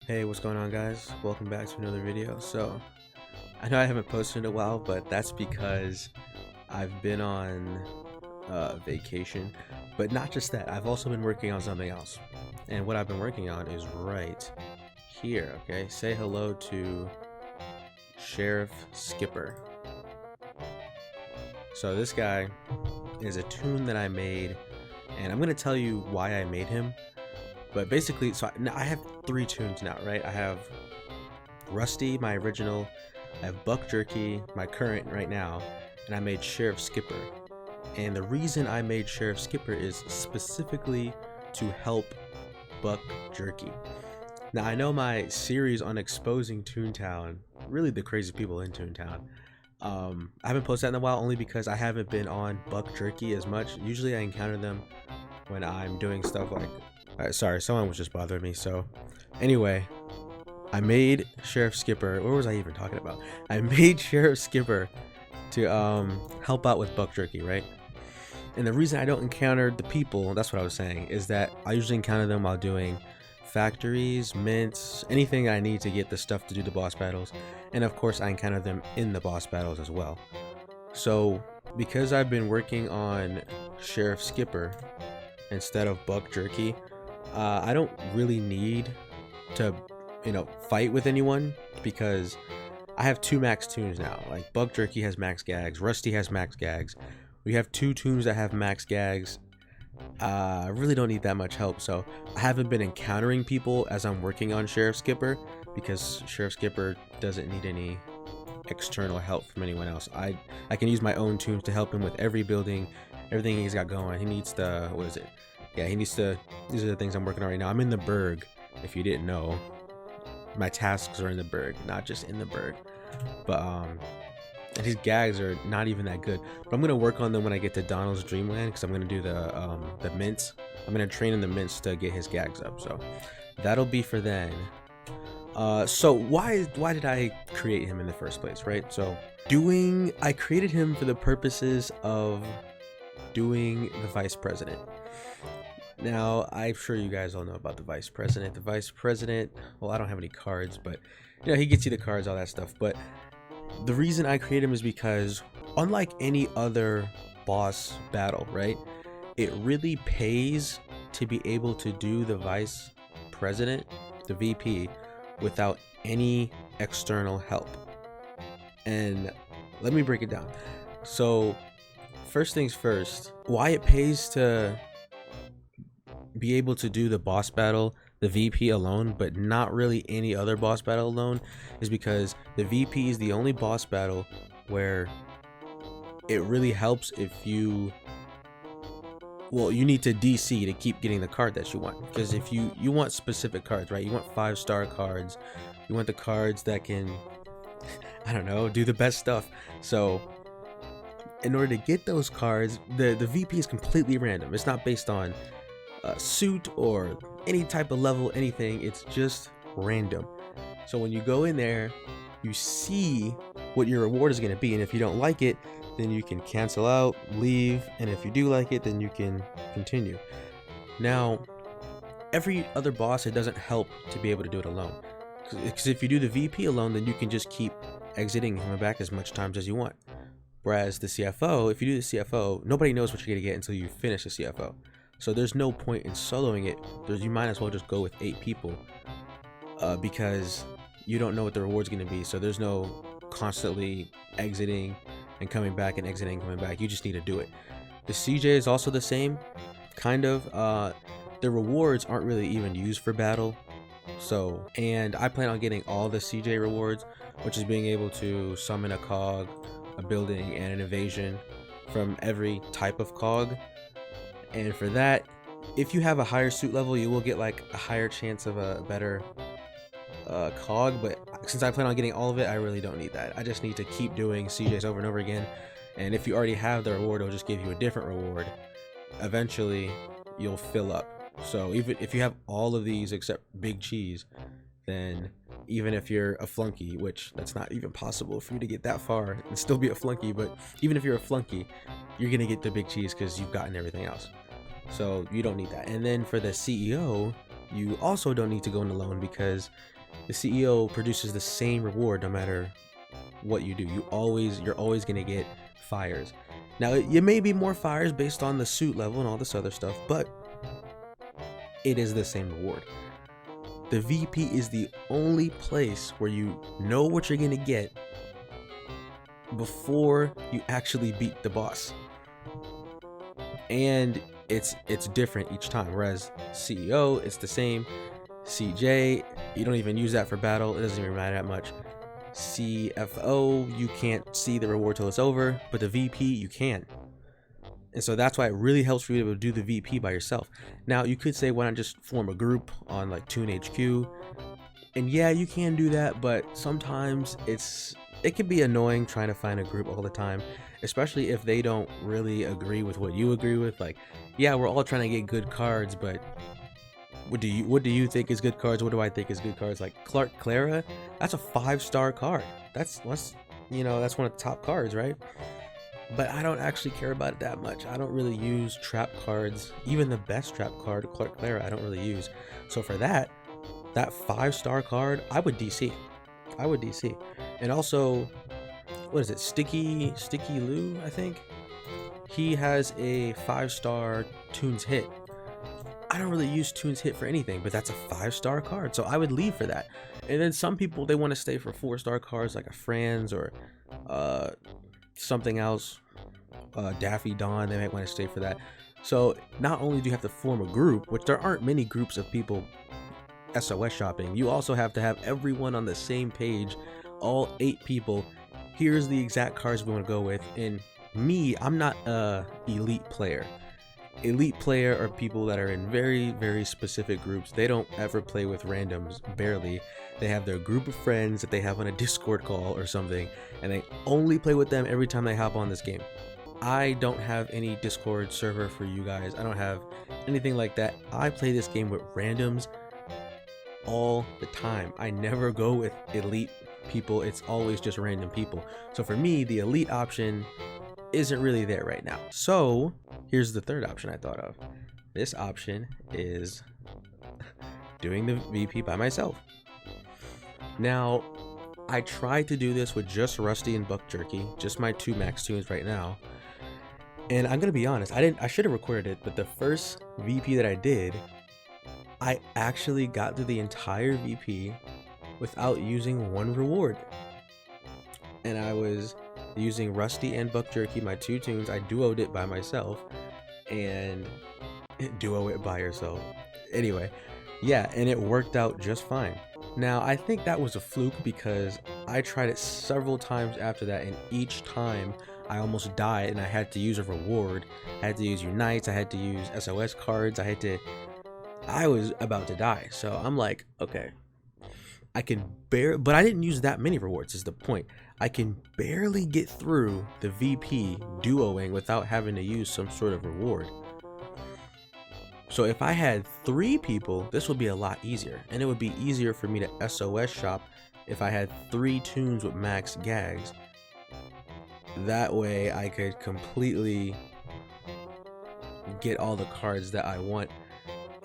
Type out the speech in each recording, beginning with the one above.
Hey, what's going on, guys? Welcome back to another video. So, I know I haven't posted in a while, but that's because I've been on vacation. But not just that, I've also been working on something else. And what I've been working on is right here, okay? Say hello to Sheriff Skipper. So this guy is a toon that I made, and I'm going to tell you why I made him. But basically, I have 3 toons now, right? I have Rusty, my original, I have Buck Jerky, my current right now, and I made Sheriff Skipper. And the reason I made Sheriff Skipper is specifically to help Buck Jerky. Now, I know my series on exposing Toontown, really the crazy people in Toontown, I haven't posted that in a while only because I haven't been on Buck Jerky as much. Usually I encounter them when I'm doing stuff like... sorry, someone was just bothering me. So anyway, I made Sheriff Skipper. What was I even talking about? I made Sheriff Skipper to help out with Buck Jerky, right? And the reason I don't encounter the people, that's what I was saying, is that I usually encounter them while doing factories, mints, anything I need to get the stuff to do the boss battles. And of course I encounter them in the boss battles as well. So because I've been working on Sheriff Skipper instead of Buck Jerky, I don't really need to, fight with anyone because I have 2 max toons now. Like Buck Jerky has max gags, Rusty has max gags. We have 2 toons that have max gags. I really don't need that much help, so I haven't been encountering people as I'm working on Sheriff Skipper because Sheriff Skipper doesn't need any external help from anyone else. I can use my own toons to help him with every building, everything he's got going. He needs the, what is it? Yeah, he needs to, these are the things I'm working on right now. I'm in the Berg, if you didn't know. My tasks are in the Berg, not just in the Berg. But, and his gags are not even that good. But I'm going to work on them when I get to Donald's Dreamland, because I'm going to do the mints. I'm going to train in the mints to get his gags up. So, that'll be for then. So, why did I create him in the first place, right? So, I created him for the purposes of doing the Vice President. Now, I'm sure you guys all know about the Vice President. The Vice President, well, I don't have any cards, but, he gets you the cards, all that stuff. But the reason I created him is because, unlike any other boss battle, right, it really pays to be able to do the Vice President, the VP, without any external help. And let me break it down. So, first things first, why it pays to be able to do the boss battle, the VP alone, but not really any other boss battle alone, is because the VP is the only boss battle where it really helps if you need to DC to keep getting the card that you want. Because if you want specific cards, right? You want 5-star cards, you want the cards that can I don't know, do the best stuff. So in order to get those cards, the VP is completely random. It's not based on suit or any type of level, anything. It's just random. So when you go in there, you see what your reward is going to be, and if you don't like it, then you can cancel out, leave, and if you do like it, then you can continue. Now, every other boss, it doesn't help to be able to do it alone, because if you do the VP alone, then you can just keep exiting him back as much times as you want. Whereas the CFO, if you do the CFO, nobody knows what you're going to get until you finish the CFO. So there's no point in soloing it. You might as well just go with 8 people because you don't know what the reward's going to be. So there's no constantly exiting and coming back and exiting and coming back. You just need to do it. The CJ is also the same, kind of. The rewards aren't really even used for battle. So, and I plan on getting all the CJ rewards, which is being able to summon a cog, a building, and an evasion from every type of cog. And for that, if you have a higher suit level, you will get like a higher chance of a better cog. But since I plan on getting all of it, I really don't need that. I just need to keep doing CJs over and over again. And if you already have the reward, it'll just give you a different reward. Eventually, you'll fill up. So even if you have all of these except Big Cheese, then even if you're a flunky, which that's not even possible for you to get that far and still be a flunky, but even if you're a flunky, you're gonna get the Big Cheese because you've gotten everything else. So you don't need that. And then for the CEO, you also don't need to go in alone because the CEO produces the same reward no matter what you do. You're always gonna get fires. Now, it may be more fires based on the suit level and all this other stuff, but it is the same reward. The VP is the only place where you know what you're gonna get before you actually beat the boss. And it's different each time. Whereas CEO, it's the same. CJ, you don't even use that for battle. It doesn't even matter that much. CFO, you can't see the reward till it's over, but the VP, you can. And so that's why it really helps for you to be able to do the VP by yourself. Now, you could say, why not just form a group on like Toon HQ? And yeah, you can do that, but sometimes it can be annoying trying to find a group all the time, especially if they don't really agree with what you agree with. Like, yeah, we're all trying to get good cards, but what do you think is good cards? What do I think is good cards? Like Clark Clara, that's a 5-star card. That's one of the top cards, right? But I don't actually care about it that much. I don't really use trap cards. Even the best trap card, Clark Clara, I don't really use. So for that 5-star card, I would DC. And also, what is it? Sticky Lou, I think. He has a 5-star Toons Hit. I don't really use Toons Hit for anything, but that's a 5-star card, so I would leave for that. And then some people, they want to stay for 4-star cards like a Franz or something else, Daffy Dawn. They might want to stay for that. So not only do you have to form a group, which there aren't many groups of people SOS shopping, you also have to have everyone on the same page, all 8 people. Here's the exact cards we want to go with. And me, I'm not a elite player. Elite player are people that are in very, very specific groups. They don't ever play with randoms, barely. They have their group of friends that they have on a Discord call or something, and they only play with them every time they hop on this game. I don't have any Discord server for you guys. I don't have anything like that. I play this game with randoms all the time. I never go with elite people. It's always just random people. So for me, the elite option isn't really there right now. So here's the third option I thought of. This option is doing the VP by myself. Now, I tried to do this with just Rusty and Buck Jerky, just my 2 max tunes right now. And I'm gonna be honest, I should have recorded it, but the first VP that I did, I actually got through the entire VP without using one reward. And I was using Rusty and Buck Jerky, my 2 tunes. I duoed it by myself, and duo it by yourself. Anyway, yeah, and it worked out just fine. Now, I think that was a fluke because I tried it several times after that, and each time I almost died and I had to use a reward. I had to use Unites, I had to use SOS cards, I was about to die. So I'm like, okay, but I didn't use that many rewards is the point. I can barely get through the VP duoing without having to use some sort of reward. So if I had 3 people, this would be a lot easier, and it would be easier for me to SOS shop if I had 3 tunes with max gags. That way I could completely get all the cards that I want,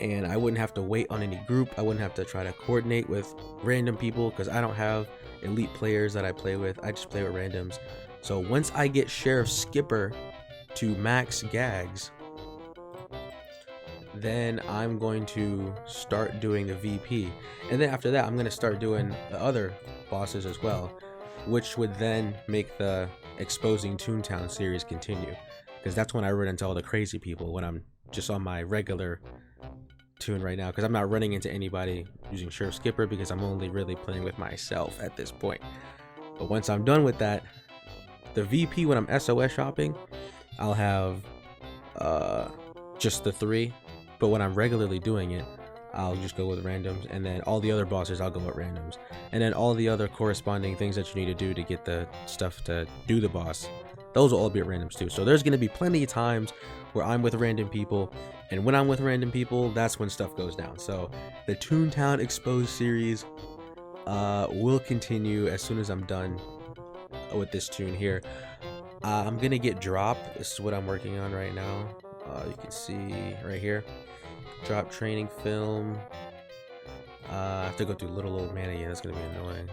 and I wouldn't have to wait on any group. I wouldn't have to try to coordinate with random people because I don't have elite players that I play with. I just play with randoms. So once I get Sheriff Skipper to max gags, then I'm going to start doing the VP, and then after that I'm going to start doing the other bosses as well, which would then make the Exposing Toontown series continue, because that's when I run into all the crazy people when I'm just on my regular tune right now, because I'm not running into anybody using Sheriff Skipper because I'm only really playing with myself at this point. But once I'm done with that, the VP, when I'm SOS shopping, I'll have just the 3, but when I'm regularly doing it, I'll just go with randoms, and then all the other bosses I'll go with randoms, and then all the other corresponding things that you need to do to get the stuff to do the boss, those will all be at randoms too. So there's going to be plenty of times where I'm with random people, and when I'm with random people, that's when stuff goes down. So the Toontown Exposed series will continue as soon as I'm done with this tune here. I'm gonna get Drop. This is what I'm working on right now. You can see right here, Drop training film. I have to go through Little Old Man again. That's gonna be annoying.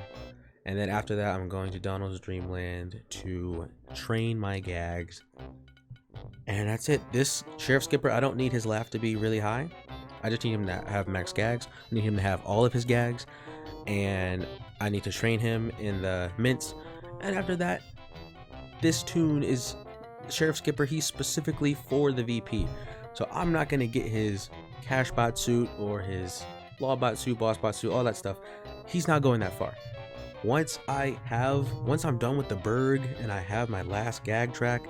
And then after that, I'm going to Donald's Dreamland to train my gags. And that's it. This Sheriff Skipper, I don't need his laugh to be really high. I just need him to have max gags. I need him to have all of his gags. And I need to train him in the mints. And after that, this toon is Sheriff Skipper. He's specifically for the VP. So I'm not going to get his Cashbot suit or his Lawbot suit, Bossbot suit, all that stuff. He's not going that far. Once I'm done with the Berg and I have my last gag track,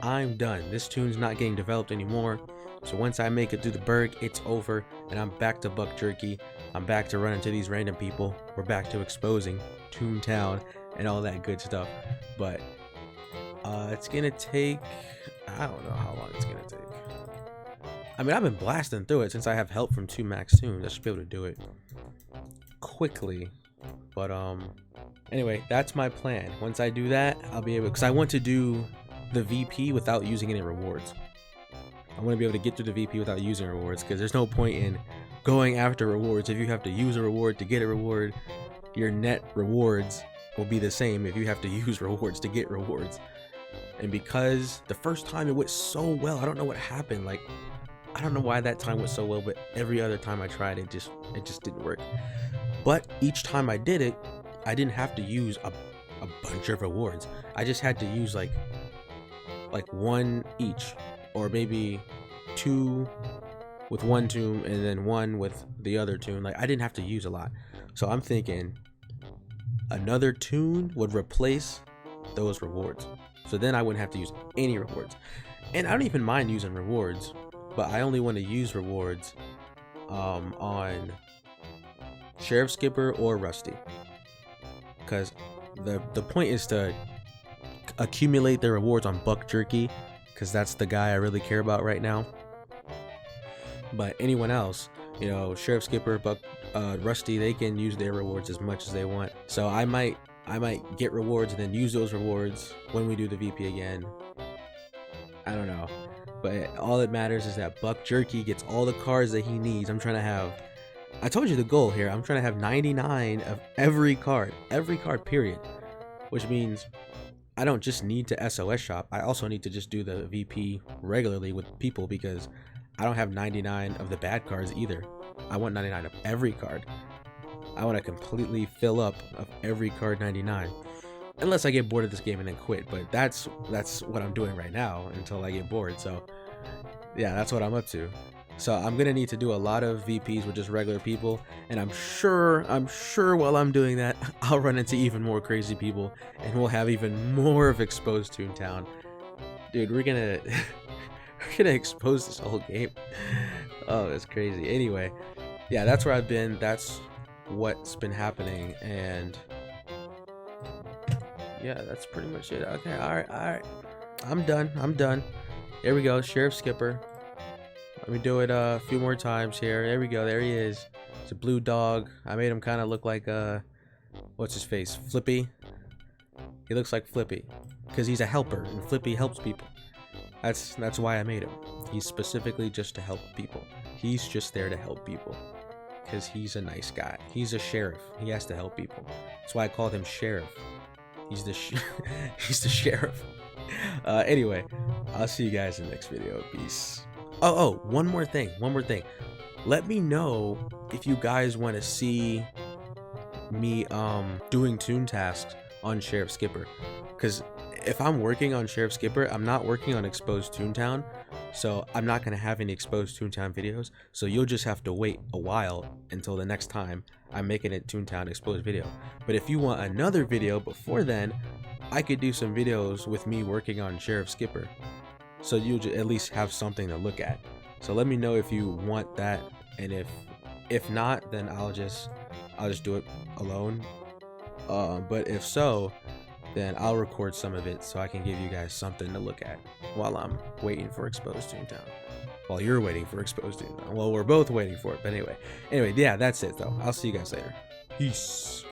I'm done. This toon's not getting developed anymore. So once I make it through the Berg, it's over and I'm back to Buck Jerky. I'm back to running to these random people. We're back to exposing Toontown and all that good stuff. But it's gonna take, I don't know how long it's gonna take. I mean, I've been blasting through it since I have help from 2 Max Toons. I should be able to do it quickly. But anyway, that's my plan. Once I do that, I'll be able, because I want to do the VP without using any rewards. I want to be able to get through the VP without using rewards, because there's no point in going after rewards. If you have to use a reward to get a reward, your net rewards will be the same if you have to use rewards to get rewards. And because the first time it went so well, I don't know what happened. Like, I don't know why that time went so well, but every other time I tried, it just didn't work. But each time I did it, I didn't have to use a bunch of rewards. I just had to use like 1 each, or maybe 2 with 1 toon and then 1 with the other toon. Like, I didn't have to use a lot. So I'm thinking another toon would replace those rewards. So then I wouldn't have to use any rewards. And I don't even mind using rewards, but I only want to use rewards on Sheriff Skipper or Rusty, because the point is to accumulate the rewards on Buck Jerky, because that's the guy I really care about right now. But anyone else, you know, Sheriff Skipper, Buck, Rusty, they can use their rewards as much as they want. So I might get rewards and then use those rewards when we do the VP again. I don't know, but all that matters is that Buck Jerky gets all the cards that he needs. I'm trying to have, I told you the goal here, I'm trying to have 99 of every card period, which means I don't just need to SOS shop, I also need to just do the VP regularly with people, because I don't have 99 of the bad cards either. I want 99 of every card. I want to completely fill up of every card 99, unless I get bored of this game and then quit. But that's what I'm doing right now until I get bored. So yeah, that's what I'm up to. So I'm gonna need to do a lot of VPs with just regular people, and I'm sure while I'm doing that, I'll run into even more crazy people, and we'll have even more of exposed Toontown. Dude, we're gonna expose this whole game. Oh, that's crazy. Anyway, yeah, that's where I've been. That's what's been happening, and yeah, that's pretty much it. Okay, all right. I'm done. There we go, Sheriff Skipper. Let me do it a few more times here. There we go. There he is. It's a blue dog. I made him kind of look like what's his face? Flippy. He looks like Flippy because he's a helper, and Flippy helps people. That's why I made him. He's specifically just to help people. He's just there to help people because he's a nice guy. He's a sheriff. He has to help people. That's why I called him Sheriff. He's the he's the sheriff. Anyway, I'll see you guys in the next video. Peace. Oh, one more thing. Let me know if you guys want to see me doing toon tasks on Sheriff Skipper, because if I'm working on Sheriff Skipper, I'm not working on Exposed Toontown, so I'm not gonna have any Exposed Toontown videos. So you'll just have to wait a while until the next time I'm making a Toontown Exposed video. But if you want another video before then, I could do some videos with me working on Sheriff Skipper, so you'll at least have something to look at. So let me know if you want that, and if not, then I'll just do it alone. But if so, then I'll record some of it so I can give you guys something to look at while I'm waiting for Exposed Toontown. While you're waiting for Exposed Toontown. Well, we're both waiting for it, but anyway, yeah, that's it though. I'll see you guys later. Peace.